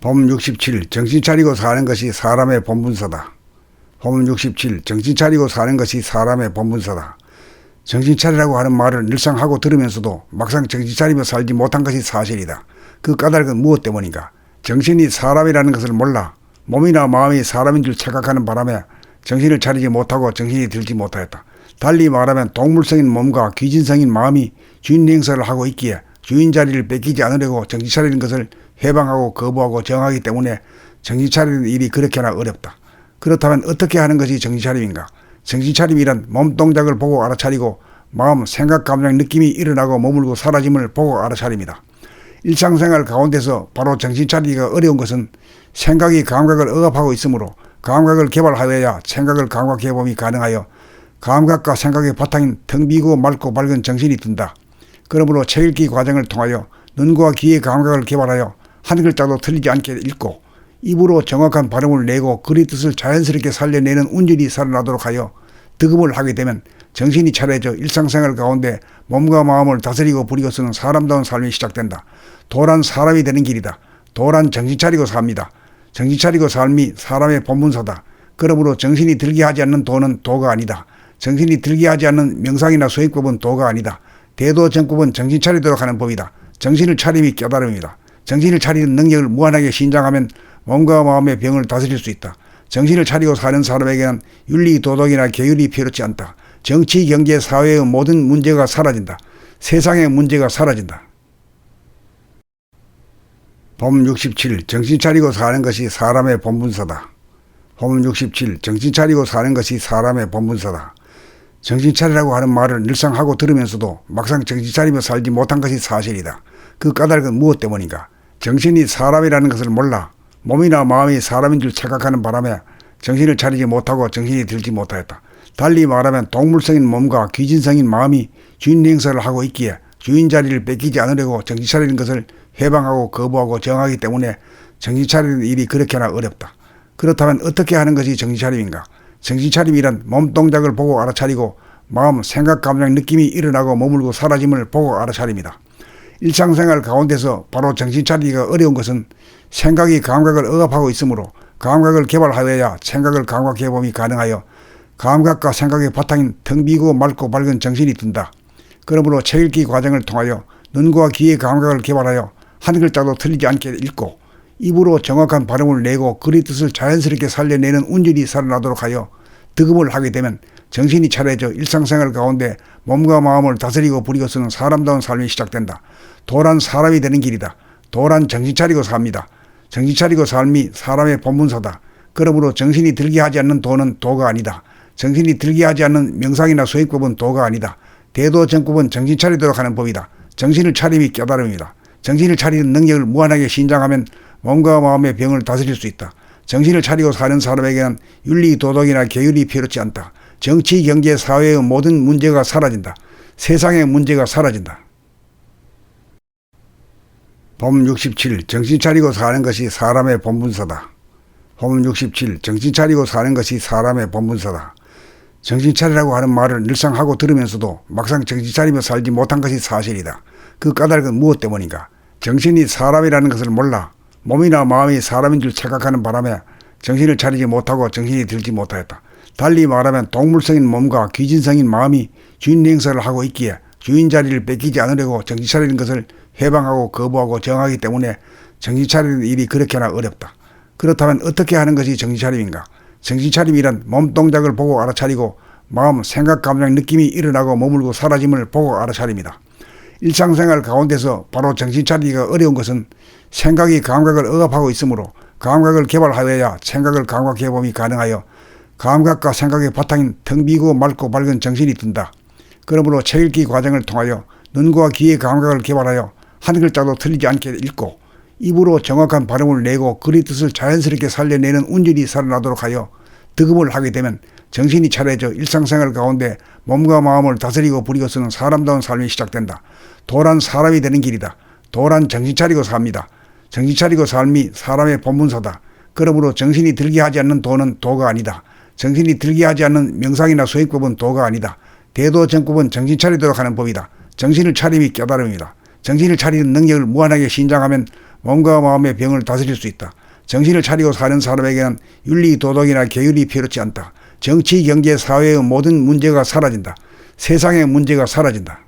봄 67. 정신 차리고 사는 것이 사람의 본분서다. 봄 67. 정신 차리고 사는 것이 사람의 본분서다. 정신 차리라고 하는 말을 늘상 하고 들으면서도 막상 정신 차리며 살지 못한 것이 사실이다. 그 까닭은 무엇 때문인가? 정신이 사람이라는 것을 몰라 몸이나 마음이 사람인 줄 착각하는 바람에 정신을 차리지 못하고 정신이 들지 못하였다. 달리 말하면 동물성인 몸과 귀신성인 마음이 주인 행사를 하고 있기에 주인 자리를 뺏기지 않으려고 정신 차리는 것을 해방하고 거부하고 정하기 때문에 정신 차리는 일이 그렇게나 어렵다. 그렇다면 어떻게 하는 것이 정신 차림인가? 정신 차림이란 몸 동작을 보고 알아차리고 마음, 생각, 감정, 느낌이 일어나고 머물고 사라짐을 보고 알아차림이다. 일상생활 가운데서 바로 정신 차리기가 어려운 것은 생각이 감각을 억압하고 있으므로 감각을 개발하여야 생각을 감각해봄이 가능하여 감각과 생각의 바탕인 텅 비고 맑고 밝은 정신이 든다. 그러므로 책 읽기 과정을 통하여 눈과 귀의 감각을 개발하여 한 글자도 틀리지 않게 읽고 입으로 정확한 발음을 내고 글의 뜻을 자연스럽게 살려내는 운율이 살아나도록 하여 득음을 하게 되면 정신이 차려져 일상생활 가운데 몸과 마음을 다스리고 부리고 쓰는 사람다운 삶이 시작된다. 도란 사람이 되는 길이다. 도란 정신 차리고 삽니다. 정신 차리고 삶이 사람의 본분서다. 그러므로 정신이 들게 하지 않는 도는 도가 아니다. 정신이 들게 하지 않는 명상이나 소행법은 도가 아니다. 대도정법은 정신 차리도록 하는 법이다. 정신을 차림이 깨달음이다. 정신을 차리는 능력을 무한하게 신장하면 몸과 마음의 병을 다스릴 수 있다. 정신을 차리고 사는 사람에게는 윤리, 도덕이나 계율이 필요치 않다. 정치, 경제, 사회의 모든 문제가 사라진다. 세상의 문제가 사라진다. 봄 67. 정신 차리고 사는 것이 사람의 본분서다. 봄 67. 정신 차리고 사는 것이 사람의 본분서다. 정신 차리라고 하는 말을 늘상 하고 들으면서도 막상 정신 차리며 살지 못한 것이 사실이다. 그 까닭은 무엇 때문인가? 정신이 사람이라는 것을 몰라 몸이나 마음이 사람인 줄 착각하는 바람에 정신을 차리지 못하고 정신이 들지 못하였다. 달리 말하면 동물성인 몸과 귀신성인 마음이 주인 행사를 하고 있기에 주인 자리를 뺏기지 않으려고 정신 차리는 것을 해방하고 거부하고 정하기 때문에 정신 차리는 일이 그렇게나 어렵다. 그렇다면 어떻게 하는 것이 정신 차림인가? 정신 차림이란 몸 동작을 보고 알아차리고 마음, 생각, 감정, 느낌이 일어나고 머물고 사라짐을 보고 알아차림이다. 일상생활 가운데서 바로 정신 차리기가 어려운 것은 생각이 감각을 억압하고 있으므로 감각을 개발하여야 생각을 감각해봄이 가능하여 감각과 생각의 바탕인 텅 비고 맑고 밝은 정신이 든다. 그러므로 책 읽기 과정을 통하여 눈과 귀의 감각을 개발하여 한 글자도 틀리지 않게 읽고 입으로 정확한 발음을 내고 글의 뜻을 자연스럽게 살려내는 운율이 살아나도록 하여 득음을 하게 되면 정신이 차려져 일상생활 가운데 몸과 마음을 다스리고 부리고 쓰는 사람다운 삶이 시작된다. 도란 사람이 되는 길이다. 도란 정신 차리고 삽니다. 정신 차리고 삶이 사람의 본분서다. 그러므로 정신이 들게 하지 않는 도는 도가 아니다. 정신이 들게 하지 않는 명상이나 소행법은 도가 아니다. 대도정법은 정신 차리도록 하는 법이다. 정신을 차림이 깨달음이다. 정신을 차리는 능력을 무한하게 신장하면 몸과 마음의 병을 다스릴 수 있다. 정신을 차리고 사는 사람에게는 윤리, 도덕이나 계율이 필요치 않다. 정치, 경제, 사회의 모든 문제가 사라진다. 세상의 문제가 사라진다. 봄 67. 정신 차리고 사는 것이 사람의 본분서다. 봄 67. 정신 차리고 사는 것이 사람의 본분서다. 정신 차리라고 하는 말을 늘상 하고 들으면서도 막상 정신 차리며 살지 못한 것이 사실이다. 그 까닭은 무엇 때문인가? 정신이 사람이라는 것을 몰라 몸이나 마음이 사람인 줄 착각하는 바람에 정신을 차리지 못하고 정신이 들지 못하였다. 달리 말하면 동물성인 몸과 귀신성인 마음이 주인 행사를 하고 있기에 주인 자리를 뺏기지 않으려고 정신 차리는 것을 해방하고 거부하고 정하기 때문에 정신 차리는 일이 그렇게나 어렵다. 그렇다면 어떻게 하는 것이 정신 차림인가? 정신 차림이란 몸 동작을 보고 알아차리고 마음, 생각, 감정, 느낌이 일어나고 머물고 사라짐을 보고 알아차림이다. 일상생활 가운데서 바로 정신 차리기가 어려운 것은 생각이 감각을 억압하고 있으므로 감각을 개발하여야 생각을 감각해봄이 가능하여 감각과 생각의 바탕인 텅 비고 맑고 밝은 정신이 든다. 그러므로 책 읽기 과정을 통하여 눈과 귀의 감각을 개발하여 한 글자도 틀리지 않게 읽고 입으로 정확한 발음을 내고 글의 뜻을 자연스럽게 살려내는 운율이 살아나도록 하여 득음을 하게 되면 정신이 차려져 일상생활 가운데 몸과 마음을 다스리고 부리고 쓰는 사람다운 삶이 시작된다. 도란 사람이 되는 길이다. 도란 정신 차리고 삽니다. 정신 차리고 삶이 사람의 본분서다. 그러므로 정신이 들게 하지 않는 도는 도가 아니다. 정신이 들게 하지 않는 명상이나 소행법은 도가 아니다. 대도정법은 정신 차리도록 하는 법이다. 정신을 차림이 깨달음이다. 정신을 차리는 능력을 무한하게 신장하면 몸과 마음의 병을 다스릴 수 있다. 정신을 차리고 사는 사람에게는 윤리, 도덕이나 계율이 필요치 않다. 정치, 경제, 사회의 모든 문제가 사라진다. 세상의 문제가 사라진다.